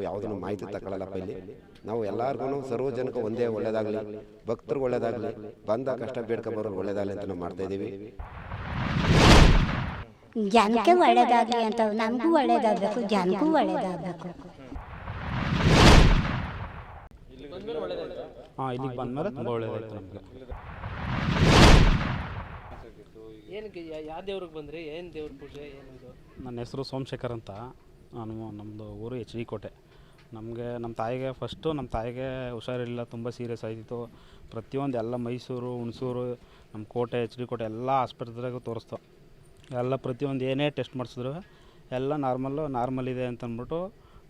ಯಾವುದನ್ನು ಮಾಹಿತಿ ತಗೊಳ್ಳಲ್ಲಪ್ಪ ಇಲ್ಲಿ. ನಾವು ಎಲ್ಲರಿಗೂ ಸರ್ವ ಜನಕ್ಕೆ ಒಂದೇ ಒಳ್ಳೇದಾಗಲಿ, ಭಕ್ತರಿಗೆ ಒಳ್ಳೇದಾಗಲಿ, ಬಂದ ಕಷ್ಟ ಬೇಡ್ಕೊಬರೋರು ಒಳ್ಳೇದಾಗಲಿ ಅಂತ ನಾವು ಮಾಡ್ತಾಯಿದ್ದೀವಿ. ಜನಕ್ಕೆ ಒಳ್ಳೇದಾಗಲಿ ಅಂತ, ನಮಗೂ ಒಳ್ಳೇದಾಗಬೇಕು, ಜನಕ್ಕೂ ಒಳ್ಳೇದಾಗಬೇಕು. ಇಲ್ಲಿಗೆ ಬಂದಮೇಲೆ ತುಂಬ ಒಳ್ಳೇದಾಯ್ತು ನಮಗೆ. ಏನಕ್ಕೆ ಯಾವ ದೇವ್ರಿಗೆ ಬಂದ್ರಿ? ಏನು ದೇವ್ರ ಪೂಜೆ ಏನಿದು? ನನ್ನ ಹೆಸರು ಸೋಮಶೇಖರ್ ಅಂತ. ನಮ್ಮದು ಊರು ಎಚ್ ಡಿ ಕೋಟೆ. ನಮ್ಮ ತಾಯಿಗೆ ಹುಷಾರಿಲ್ಲ, ತುಂಬ ಸೀರಿಯಸ್ ಆಯಿತು. ಪ್ರತಿಯೊಂದು ಎಲ್ಲ ಮೈಸೂರು, ಹುಣಸೂರು, ನಮ್ಮ ಕೋಟೆ, ಎಚ್ ಡಿ ಕೋಟೆ ಎಲ್ಲ ಆಸ್ಪತ್ರೆಗೂ ತೋರಿಸ್ತು. ಎಲ್ಲ ಪ್ರತಿಯೊಂದು ಏನೇ ಟೆಸ್ಟ್ ಮಾಡಿಸಿದ್ರು ಎಲ್ಲ ನಾರ್ಮಲ್ ಇದೆ ಅಂತಂದ್ಬಿಟ್ಟು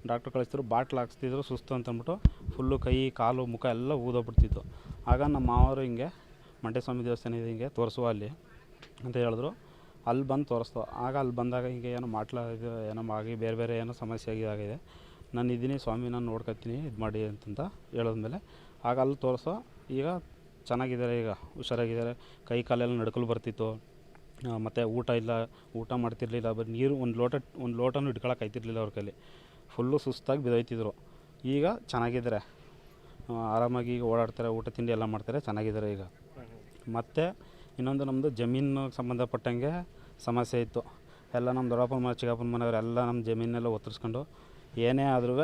ಡಾಕ್ಟ್ರು ಕಳಿಸ್ತಿದ್ರು. ಬಾಟ್ಲು ಹಾಕ್ಸ್ತಿದ್ರು, ಸುಸ್ತು ಅಂತಂದ್ಬಿಟ್ಟು ಫುಲ್ಲು ಕೈ ಕಾಲು ಮುಖ ಎಲ್ಲ ಊದೋಗ್ಬಿಡ್ತಿತ್ತು. ಆಗ ನಮ್ಮ ಮಾವರು ಹಿಂಗೆ ಮಂಟೆ ಸ್ವಾಮಿ ದೇವಸ್ಥಾನ ಇದೆ, ಹಿಂಗೆ ತೋರಿಸುವ ಅಲ್ಲಿ ಅಂತ ಹೇಳಿದ್ರು. ಅಲ್ಲಿ ಬಂದು ತೋರಿಸ್ತು. ಆಗ ಅಲ್ಲಿ ಬಂದಾಗ ಹಿಂಗೆ ಏನೋ ಇದು ಏನೋ ಆಗಿ ಬೇರೆ ಏನೋ ಸಮಸ್ಯೆ ಆಗಿದೆ, ನಾನು ಇದ್ದೀನಿ ಸ್ವಾಮಿ, ನಾನು ನೋಡ್ಕೊತೀನಿ, ಇದು ಮಾಡಿ ಅಂತಂತ ಹೇಳಿದ್ಮೇಲೆ ಆಗ ಅಲ್ಲಿ ತೋರಿಸೋ. ಈಗ ಚೆನ್ನಾಗಿದ್ದಾರೆ, ಈಗ ಹುಷಾರಾಗಿದ್ದಾರೆ. ಕೈ ಕಾಲೆಲ್ಲ ನಡ್ಕಲು ಬರ್ತಿತ್ತು. ಮತ್ತು ಊಟ ಮಾಡ್ತಿರ್ಲಿಲ್ಲ. ಬರೀ ನೀರು ಒಂದು ಲೋಟನೂ ಇಟ್ಕೊಳಕ್ಕೆ ಆಯ್ತಿರ್ಲಿಲ್ಲ ಅವ್ರ ಕೈಲಿ. ಫುಲ್ಲು ಸುಸ್ತಾಗಿ ಬಿದ್ದೋಯ್ತಿದ್ರು. ಈಗ ಚೆನ್ನಾಗಿದ್ದಾರೆ, ಆರಾಮಾಗಿ ಈಗ ಓಡಾಡ್ತಾರೆ, ಊಟ ತಿಂಡಿ ಎಲ್ಲ ಮಾಡ್ತಾರೆ, ಚೆನ್ನಾಗಿದ್ದಾರೆ ಈಗ. ಮತ್ತು ಇನ್ನೊಂದು ನಮ್ಮದು ಜಮೀನಿಗೆ ಸಂಬಂಧಪಟ್ಟಂಗೆ ಸಮಸ್ಯೆ ಇತ್ತು. ಎಲ್ಲ ನಮ್ಮ ದೊಡ್ಡಪ್ಪನ ಮನೆ, ಚಿಕ್ಕಪ್ಪನ ಮನೆಯವರೆಲ್ಲ ನಮ್ಮ ಜಮೀನೆಲ್ಲ ಒತ್ತರಿಸ್ಕೊಂಡು ಏನೇ ಆದ್ರೂ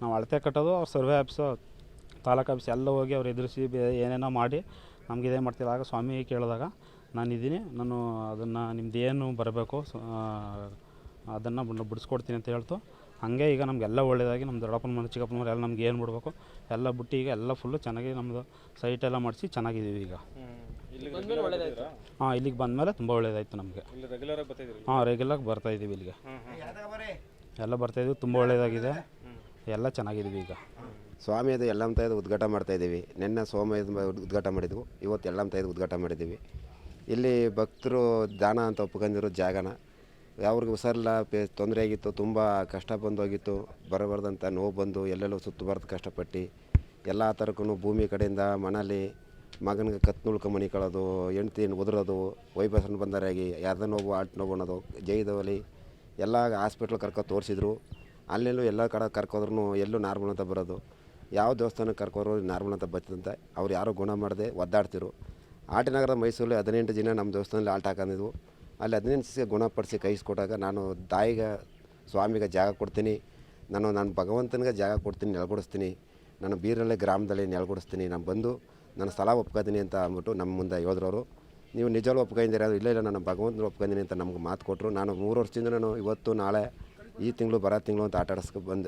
ನಾವು ಅಳತೆ ಕಟ್ಟೋದು, ಅವ್ರು ಸರ್ವೆ ಆಫೀಸು, ತಾಲೂಕು ಆಫೀಸ್ ಎಲ್ಲ ಹೋಗಿ ಅವ್ರು ಎದುರಿಸಿ ಏನೇನೋ ಮಾಡಿ ನಮ್ಗೆ ಇದೇ ಮಾಡ್ತಿಲ್ಲ. ಆಗ ಸ್ವಾಮಿ ಕೇಳಿದಾಗ ನಾನಿದ್ದೀನಿ, ನಾನು ಅದನ್ನು ನಿಮ್ಮದೇನು ಬರಬೇಕು ಅದನ್ನು ಬಿಡಿಸ್ಕೊಡ್ತೀನಿ ಅಂತ ಹೇಳ್ತು. ಹಾಗೆ ಈಗ ನಮಗೆಲ್ಲ ಒಳ್ಳೆಯದಾಗಿ ನಮ್ಮ ದೊಡ್ಡಪ್ಪನ ಮನೆ, ಚಿಕ್ಕಪ್ಪನ ಮನೆ ಎಲ್ಲ ನಮ್ಗೆ ಏನು ಬಿಡಬೇಕು ಎಲ್ಲ ಬಿಟ್ಟು ಈಗ ಎಲ್ಲ ಫುಲ್ಲು ಚೆನ್ನಾಗಿ ನಮ್ಮದು ಸೈಟೆಲ್ಲ ಮಾಡಿಸಿ ಚೆನ್ನಾಗಿದ್ದೀವಿ ಈಗ. ಇಲ್ಲಿಗೆ ಬಂದಮೇಲೆ ತುಂಬ ಒಳ್ಳೇದಾಯಿತು ನಮಗೆ. ರೆಗ್ಯುಲರಾಗಿ ಬರ್ತಾಯಿದ್ದೀವಿ ಇಲ್ಲಿಗೆ, ಎಲ್ಲ ಬರ್ತಾಯಿದ್ದೀವಿ, ತುಂಬ ಒಳ್ಳೆಯದಾಗಿದೆ, ಎಲ್ಲ ಚೆನ್ನಾಗಿದ್ದೀವಿ ಈಗ. ಸ್ವಾಮಿಯದು ಎಲ್ಲಮ್ಮ ತಾಯಿದು ಉದ್ಘಾಟ ಮಾಡ್ತಾಯಿದ್ದೀವಿ. ನಿನ್ನೆ ಸೋಮವಾರದ ಉದ್ಘಾಟ ಮಾಡಿದ್ವು, ಇವತ್ತು ಎಲ್ಲಮ್ಮ ತಾಯಿದು ಉದ್ಘಾಟ ಮಾಡಿದ್ದೀವಿ. ಇಲ್ಲಿ ಭಕ್ತರು ದಾನ ಅಂತ ಒಪ್ಕೊಂಡಿರೋ ಜಾಗನ, ಯಾವ್ರಿಗೆ ಹುಷಾರಿಲ್ಲ, ತೊಂದರೆ ಆಗಿತ್ತು, ತುಂಬ ಕಷ್ಟ ಬಂದೋಗಿತ್ತು, ಬರಬಾರ್ದಂಥ ನೋವು ಬಂದು ಎಲ್ಲೆಲ್ಲೋ ಸುತ್ತಬಾರ್ದು ಕಷ್ಟಪಟ್ಟು ಎಲ್ಲ ಥರಕ್ಕೂ ಭೂಮಿ ಕಡೆಯಿಂದ ಮನೇಲಿ ಮಗನಿಗೆ ಕತ್ತು ಮಣಿ ಕಳೋದು, ಹೆಂಡ್ತಿ ಉದುರೋದು, ವೈಬಸನ್ ಬಂದರಾಗಿ ಯಾರ್ದ ನೋವು ಆಲ್ಟ್ ನೋವು ಅನ್ನೋದು, ಜೈದವಲಿ ಎಲ್ಲ ಹಾಸ್ಪಿಟ್ಲ್ ತೋರಿಸಿದ್ರು. ಅಲ್ಲೆಲ್ಲೂ ಎಲ್ಲ ಕಡೆ ಕರ್ಕೋದ್ರೂ ಎಲ್ಲೂ ನಾರ್ಮಲ್ ಅಂತ ಬರೋದು. ಯಾವ ದೇವಸ್ಥಾನಕ್ಕೆ ಕರ್ಕೋರು ನಾರ್ಮಲ್ ಅಂತ ಬರ್ತದಂತೆ. ಅವ್ರು ಯಾರೂ ಗುಣ ಮಾಡದೆ ಒದ್ದಾಡ್ತಿರು. ಆಟಿನಗರದ ಮೈಸೂರಲ್ಲಿ 18 ದಿನ ನಮ್ಮ ದೇವಸ್ಥಾನದಲ್ಲಿ ಆಲ್ಟ್ ಹಾಕೊಂಡಿದ್ವು. ಅಲ್ಲಿ 18 ದಿವಸ ಗುಣಪಡಿಸಿ ಕೈಸ್ಕೊಟ್ಟಾಗ ನಾನು ತಾಯಿಗೆ ಸ್ವಾಮಿಗೆ ಜಾಗ ಕೊಡ್ತೀನಿ, ನಾನು ಭಗವಂತನಿಗೆ ಜಾಗ ಕೊಡ್ತೀನಿ, ನೆಲೆಗೊಡಿಸ್ತೀನಿ, ನಾನು ಬೀರಳ್ಳಿ ಗ್ರಾಮದಲ್ಲಿ ನೆಲೆಗೊಡಿಸ್ತೀನಿ, ನಾನು ಬಂದು ನನ್ನ ಸ್ಥಳ ಒಪ್ಕೊತೀನಿ ಅಂತ ಅಂದ್ಬಿಟ್ಟು ನಮ್ಮ ಮುಂದೆ ಹೇಳಿದ್ರವರು. ನೀವು ನಿಜವೂ ಒಪ್ಕೊಂಡಿದ್ದೀರ? ಇಲ್ಲ ನಾನು ಭಗವಂತನ ಒಪ್ಕೊಂಡಿನಿ ಅಂತ ನಮ್ಗೆ ಮಾತು ಕೊಟ್ಟರು. ನಾನು 3 ವರ್ಷದಿಂದ ನಾನು ಇವತ್ತು ನಾಳೆ ಈ ತಿಂಗಳು ಬರೋ ತಿಂಗಳು ಅಂತ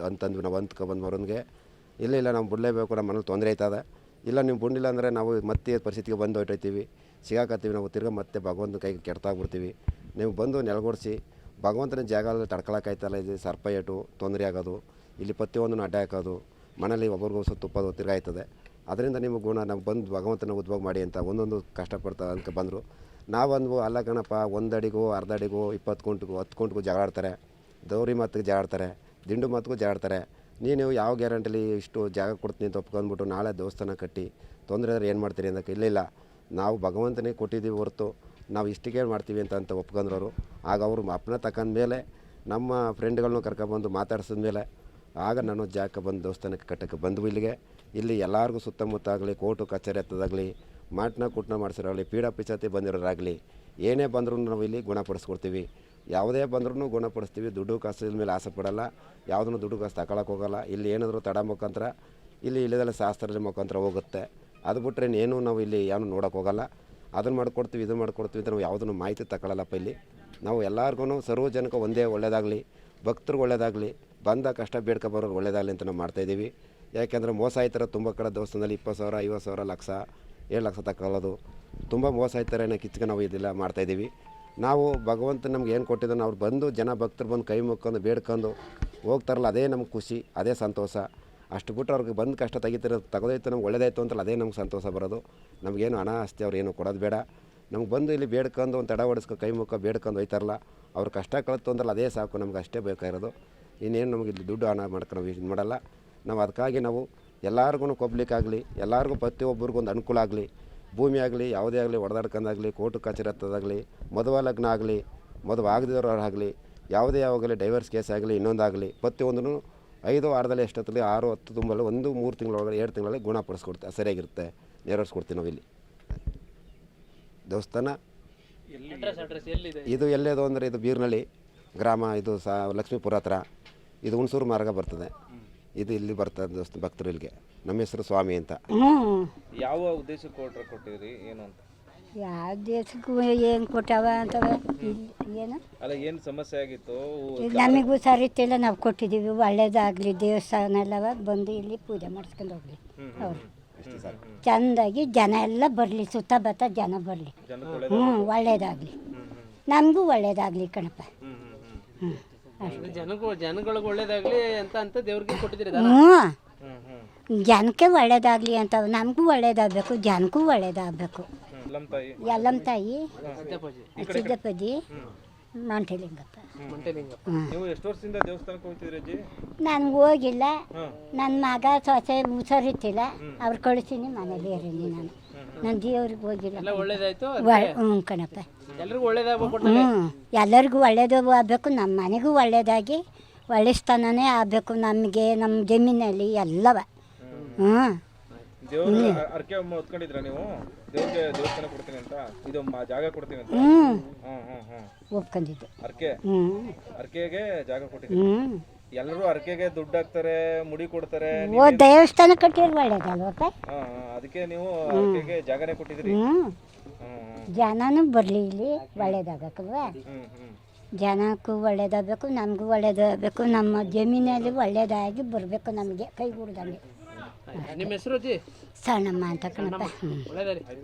ಅಂತಂದ್ವಿ ನಾವು ಬಂದವರಿಗೆ. ಇಲ್ಲ ನಾವು ಬಿಡಲೇಬೇಕು, ನಮ್ಮ ಮನೇಲಿ ತೊಂದರೆ ಆಯ್ತದ, ಇಲ್ಲ ನೀವು ಬಿಡಲಿಲ್ಲ ಅಂದರೆ ನಾವು ಮತ್ತೆ ಪರಿಸ್ಥಿತಿಗೆ ಬಂದು ಹೊಟ್ಟೈತೀವಿ, ಸಿಗಾಕತ್ತೀವಿ, ನಾವು ತಿರ್ಗಿ ಮತ್ತೆ ಭಗವಂತನ ಕೈಗೆ ಕೆಡ್ತಾಗ್ಬಿಡ್ತೀವಿ. ನೀವು ಬಂದು ನೆಲೆಗೊಡಿಸಿ, ಭಗವಂತನ ಜಾಗದಲ್ಲಿ ತಡ್ಕೊಳಕ್ಕಾಯ್ತಲ್ಲ, ಇದು ಸರ್ಪ ಏಟು ತೊಂದರೆ ಆಗೋದು, ಇಲ್ಲಿ ಪ್ರತಿಯೊಂದನ್ನು ಅಡ್ಡ ಹಾಕೋದು, ಮನೇಲಿ ಒಬ್ಬರಿಗೂ ತುಪ್ಪದು ತಿರ್ಗಾಯ್ತದೆ. ಅದರಿಂದ ನಿಮಗೆ ಗುಣ ನಾವು ಬಂದು ಭಗವಂತನ ಉದ್ಭೋಗ ಮಾಡಿ ಅಂತ ಒಂದೊಂದು ಕಷ್ಟಪಡ್ತಾ ಅಂತ ಬಂದರು. ನಾವಂದು ಅಲ್ಲ ಕಣಪ್ಪ, 1 ಅಡಿಗೂ ಅರ್ಧ ಅಡಿಗೂ 20 ಕುಂಟಿಗೂ 10 ಕುಂಟಿಗೂ ಜಗಳಾಡ್ತಾರೆ, ದೌರಿ ಮಾತಿಗೆ ಜಗಾಡ್ತಾರೆ, ದಿಂಡು ಮಾತಿಗೂ ಜಗಾಡ್ತಾರೆ. ನೀನು ಯಾವ ಗ್ಯಾರಂಟಿಲಿ ಇಷ್ಟು ಜಾಗ ಕೊಡ್ತೀನಿ ಅಂತ ಒಪ್ಕೊಂಡ್ಬಿಟ್ಟು ನಾಳೆ ದೇವಸ್ಥಾನ ಕಟ್ಟಿ ತೊಂದರೆ ಆದರೆ ಏನು ಮಾಡ್ತೀರಿ ಅಂದಕ್ಕೆ ಇಲ್ಲ ನಾವು ಭಗವಂತನಿಗೆ ಕೊಟ್ಟಿದ್ದೀವಿ ಹೊರತು ನಾವು ಇಷ್ಟಿಗೆ ಮಾಡ್ತೀವಿ ಅಂತ ಒಪ್ಕೊಂಡ್ರವರು. ಆಗ ಅವರು ಅಪ್ಪನ ತಕ್ಕಂದ್ಮೇಲೆ ನಮ್ಮ ಫ್ರೆಂಡ್ಗಳನ್ನೂ ಕರ್ಕೊಬಂದು ಮಾತಾಡ್ಸಿದ್ಮೇಲೆ ಆಗ ನಾನು ಜಾಗಕ್ಕೆ ಬಂದು ದೇವಸ್ಥಾನಕ್ಕೆ ಕಟ್ಟಕ್ಕೆ ಬಂದ್ವು. ಇಲ್ಲಿ ಎಲ್ಲರಿಗೂ ಸುತ್ತಮುತ್ತ ಆಗಲಿ, ಕೋರ್ಟು ಕಚೇರಿ ಹತ್ತದಾಗಲಿ, ಕುಟ್ನ ಮಾಡಿಸಿರೋಆಗಲಿ, ಪೀಡ ಪಿಚಾತಿ ಬಂದಿರೋರಾಗಲಿ, ಏನೇ ಬಂದರೂ ನಾವು ಇಲ್ಲಿ ಗುಣಪಡಿಸ್ಕೊಡ್ತೀವಿ. ಯಾವುದೇ ಬಂದ್ರೂ ಗುಣಪಡಿಸ್ತೀವಿ. ದುಡ್ಡು ಕಾಸಿನ ಮೇಲೆ ಆಸೆ ಪಡೋಲ್ಲ, ಯಾವುದನ್ನು ದುಡ್ಡು ಕಾಸು ತಗೊಳಕ್ಕೆ ಹೋಗೋಲ್ಲ. ಇಲ್ಲಿ ಏನಾದರೂ ತಡ ಮುಖಾಂತರ ಇಲ್ಲಿದೆಲ್ಲ ಶಾಸ್ತ್ರದ ಮುಖಾಂತರ ಹೋಗುತ್ತೆ. ಅದು ಬಿಟ್ಟರೆ ಏನು ನಾವು ಇಲ್ಲಿ ಯಾವನು ನೋಡೋಕೆ ಹೋಗೋಲ್ಲ. ಅದನ್ನು ಮಾಡ್ಕೊಡ್ತೀವಿ, ಇದು ಮಾಡ್ಕೊಡ್ತೀವಿ ಅಂತ ನಾವು ಯಾವುದನ್ನು ಮಾಹಿತಿ ತಗೊಳ್ಳಲ್ಲಪ್ಪ. ಇಲ್ಲಿ ನಾವು ಎಲ್ಲರಿಗೂ ಸರ್ವ ಜನಕ್ಕೆ ಒಂದೇ ಒಳ್ಳೇದಾಗಲಿ, ಭಕ್ತರಿಗೆ ಒಳ್ಳೇದಾಗಲಿ, ಬಂದ ಕಷ್ಟ ಬೇಡ್ಕೊಬರೋರು ಒಳ್ಳೇದಾಗಲಿ ಅಂತ ನಾವು ಮಾಡ್ತಾಯಿದ್ದೀವಿ. ಯಾಕೆಂದರೆ ಮೋಸ ಆಯ್ತಾರೆ ತುಂಬ ಕಡೆ ದೇವಸ್ಥಾನದಲ್ಲಿ 20,000 50,000 ಲಕ್ಷ 7 ಲಕ್ಷ ತಗೊಳ್ಳೋದು ತುಂಬ ಮೋಸ ಆಯ್ತಾರೆ. ಕಿಚ್ಚಿಗೆ ನಾವು ಇದೆಲ್ಲ ಮಾಡ್ತಾಯಿದ್ದೀವಿ. ನಾವು ಭಗವಂತ ನಮ್ಗೆ ಏನು ಕೊಟ್ಟಿದ್ದಾನೆ, ಅವ್ರು ಬಂದು ಜನ ಭಕ್ತರು ಬಂದು ಕೈ ಮುಕ್ಕೊಂಡು ಬೇಡ್ಕೊಂಡು ಹೋಗ್ತಾರಲ್ಲ, ಅದೇ ನಮ್ಗೆ ಖುಷಿ, ಅದೇ ಸಂತೋಷ. ಅಷ್ಟು ಬಿಟ್ಟರೆ ಅವ್ರಿಗೆ ಬಂದು ಕಷ್ಟ ತಗೋದೈತು ನಮ್ಗೆ ಒಳ್ಳೇದಾಯ್ತು ಅಂತಲ್ಲ, ಅದೇ ನಮ್ಗೆ ಸಂತೋಷ ಬರೋದು. ನಮಗೇನು ಹಣ ಆಸ್ತಿ ಅವ್ರು ಏನು ಕೊಡೋದು ಬೇಡ. ನಮ್ಗೆ ಬಂದು ಇಲ್ಲಿ ಬೇಡ್ಕೊಂಡು ಒಂದು ತಡ ಹೊಡಿಸ್ಕೊ ಕೈ ಮುಖ ಬೇಡ್ಕೊಂಡು ಹೋಯ್ತಾರಲ್ಲ, ಅವ್ರು ಕಷ್ಟ ಕಳಿತು ಅಂದ್ರಲ್ಲ, ಅದೇ ಸಾಕು, ನಮ್ಗೆ ಅಷ್ಟೇ ಬೇಕಾಗಿರೋದು. ಇನ್ನೇನು ನಮಗೆ ಇಲ್ಲಿ ದುಡ್ಡು ಹಣ ಮಾಡ್ಕೊಂಡು ನಾವು ಇದು ಮಾಡಲ್ಲ. ನಾವು ಅದಕ್ಕಾಗಿ ನಾವು ಎಲ್ಲರಿಗೂ ಕೊಬ್ಲಿಕ್ಕಾಗಲಿ, ಎಲ್ಲರಿಗೂ ಪ್ರತಿಯೊಬ್ಬರಿಗೂ ಒಂದು ಅನುಕೂಲ ಆಗಲಿ, ಭೂಮಿ ಆಗಲಿ ಯಾವುದೇ ಆಗಲಿ ಹೊಡೆದಾಡ್ಕೊಂಡಾಗಲಿ, ಕೋರ್ಟು ಕಚೇರಿ ಹತ್ತದಾಗಲಿ, ಮದುವೆ ಲಗ್ನ ಆಗಲಿ, ಮದುವೆ ಆಗದಿರೋರಾಗಲಿ, ಯಾವುದೇ ಯಾವಾಗಲಿ ಡೈವರ್ಸ್ ಕೇಸ್ ಆಗಲಿ, ಇನ್ನೊಂದಾಗಲಿ, ಪ್ರತಿಯೊಂದೂ 5 ವಾರದಲ್ಲಿ ಎಷ್ಟೊತ್ತಲ್ಲಿ 6 10 ತುಂಬಲು 1 3 ತಿಂಗಳೊಳಗಡೆ 2 ತಿಂಗಳಲ್ಲಿ ಗುಣಪಡಿಸ್ಕೊಡ್ತೆ, ಸರಿಯಾಗಿರುತ್ತೆ, ನೆರವೇರಿಸ್ಕೊಡ್ತೀವಿ ನಾವು ಇಲ್ಲಿ ದೇವಸ್ಥಾನ. ಅಡ್ರೆಸ್ ಎಲ್ಲಿದೆ? ಇದು ಎಲ್ಲೇದು ಅಂದರೆ ಇದು ಬೀರ್ನಳ್ಳಿ ಗ್ರಾಮ, ಇದು ಲಕ್ಷ್ಮೀಪುರ ಹತ್ರ, ಇದು ಹುಣಸೂರು ಮಾರ್ಗ ಬರ್ತದೆ. ಇದು ಇಲ್ಲಿ ಬರ್ತದೆ ದೇವಸ್ಥಾನ ಭಕ್ತರು ಇಲ್ಲಿಗೆ. ನಮ್ಮ ಹೆಸರು ಸ್ವಾಮಿ ಅಂತ. ಹ್ಞೂ ಯಾವ ಉದ್ದೇಶಕ್ಕೆ ಆರ್ಡರ್ ಕೊಟ್ಟಿದ್ರಿ ಏನು ಅಂತ? ಯಾವ ದೇಶಕ್ಕೂ ಏನು ಕೊಟ್ಟವ ಅಂತವ ಏನು ಅಲ್ಲ ಏನು ಸಮಸ್ಯೆ ಆಗಿತ್ತು? ಈಗ ನಮಗೂ ಸರಿತಿಲ್ಲ, ನಾವು ಕೊಟ್ಟಿದ್ದೀವಿ, ಒಳ್ಳೇದಾಗಲಿ ದೇವಸ್ಥಾನ ಎಲ್ಲವ ಬಂದು ಇಲ್ಲಿ ಪೂಜೆ ಮಾಡಿಸ್ಕೊಂಡು ಹೋಗಲಿ ಅವರು. ಚೆಂದಾಗಿ ಜನ ಎಲ್ಲ ಬರಲಿ, ಸುತ್ತಮುತ್ತ ಜನ ಬರಲಿ. ಹ್ಞೂ ಒಳ್ಳೇದಾಗಲಿ, ನಮಗೂ ಒಳ್ಳೇದಾಗಲಿ ಕಣಪ್ಪ. ಹ್ಞೂ ಅಂದ್ರೆ ಜನಗಳಿಗೆ ಒಳ್ಳೇದಾಗ್ಲಿ ಅಂತ ದೇವ್ರಿಗೆ ಕೊಟ್ಟಿದ್ದೀರಿ. ಹ್ಞೂ ಜನಕ್ಕೆ ಒಳ್ಳೇದಾಗಲಿ ಅಂತ, ನಮಗೂ ಒಳ್ಳೇದಾಗಬೇಕು, ಜನಕ್ಕೂ ಒಳ್ಳೇದಾಗಬೇಕು. ಯಲ್ಲಮ್ಮ ತಾಯಿ, ಸಿದ್ದಪ್ಪಾಜಿ, ಮಂಟಲಿಂಗಪ್ಪ. ನೀವು ಎಷ್ಟು ವರ್ಷದಿಂದ ದೇವಸ್ಥಾನಕ್ಕೆ ಹೋಗ್ತಿದ್ರಿ ಅಜ್ಜಿ? ನಾನು ಹೋಗಿಲ್ಲ, ನನ್ನ ಮಗ ಸೊಸೆ ಹುಷಾರಿತ್ತಿಲ್ಲ, ಅವ್ರು ಕಳಿಸೀನಿ, ಮನೇಲಿ ಇರೀನಿ ನಾನು. ನನ್ನ ದೇವ್ರಿಗೆ ಹೋಗಿಲ್ಲ. ಒಳ್ಳೇದಾಯ್ತು. ಹ್ಞೂ ಕಣಪ್ಪ, ಎಲ್ರಿಗೂ ಒಳ್ಳೇದಾಗ್ಬೇಕು. ಹ್ಞೂ ಎಲ್ಲರಿಗೂ ಒಳ್ಳೇದು ಆಗಬೇಕು, ನಮ್ಮ ಮನೆಗೂ ಒಳ್ಳೇದಾಗಿ ಒಳ್ಳೆ ಸ್ಥಾನನೇ ಆಗಬೇಕು ನಮಗೆ, ನಮ್ಮ ಜಮೀನಲ್ಲಿ ಎಲ್ಲವ. ಹ್ಞೂ ದೇವ್ರ ಅರ್ಕೆ ಹೊತ್ಕೊಂಡಿದ್ರ ನೀವು? ದೇವ್ರಿಗೆ ದೇವಸ್ಥಾನ ಕೊಡ್ತೀನಿ ಅಂತ, ಇದು ಜಾಗ ಕೊಡ್ತೀನಿ ಅಂತ? ಒಪ್ಕೊಂಡಿದ್ದು ಅರ್ಕೆ, ಅರ್ಕೆಗೆ ಜಾಗ ಕೊಟ್ಟಿದ್ದೀರಿ. ಎಲ್ಲರೂ ಅರ್ಕೆಗೆ ದುಡ್ಡು ಹಾಕ್ತಾರೆ, ಮುಡಿ ಕೊಡ್ತಾರೆ. ಓ ದೇವಸ್ಥಾನ ಕಟ್ಟಿದ್ರೆ ಒಳ್ಳೇದಲ್ವಪ್ಪ. ಅದಕ್ಕೆ ನೀವು ಅರ್ಕೆಗೆ ಜಾಗನೇ ಕೊಟ್ಟಿದ್ದೀರಿ. ಜನನೂ ಬರಲಿ ಇಲ್ಲಿ, ಒಳ್ಳೇದಾಗಬೇಕಲ್ವ. ಜನಕ್ಕೂ ಒಳ್ಳೇದಾಗಬೇಕು, ನಮಗೂ ಒಳ್ಳೇದಾಗಬೇಕು, ನಮ್ಮ ಜಮೀನಲ್ಲಿ ಒಳ್ಳೇದಾಗಿ ಬರಬೇಕು, ನಮಗೆ ಕೈ ಗುಡ್ದಂಗೆ. ನಿಮ್ಮ ಹೆಸರು ಅಜ್ಜಿ? ಸಣ್ಣಮ್ಮ ಅಂತ ಕಣಪ್ಪ. ಒಳ್ಳೇದಾರಿ.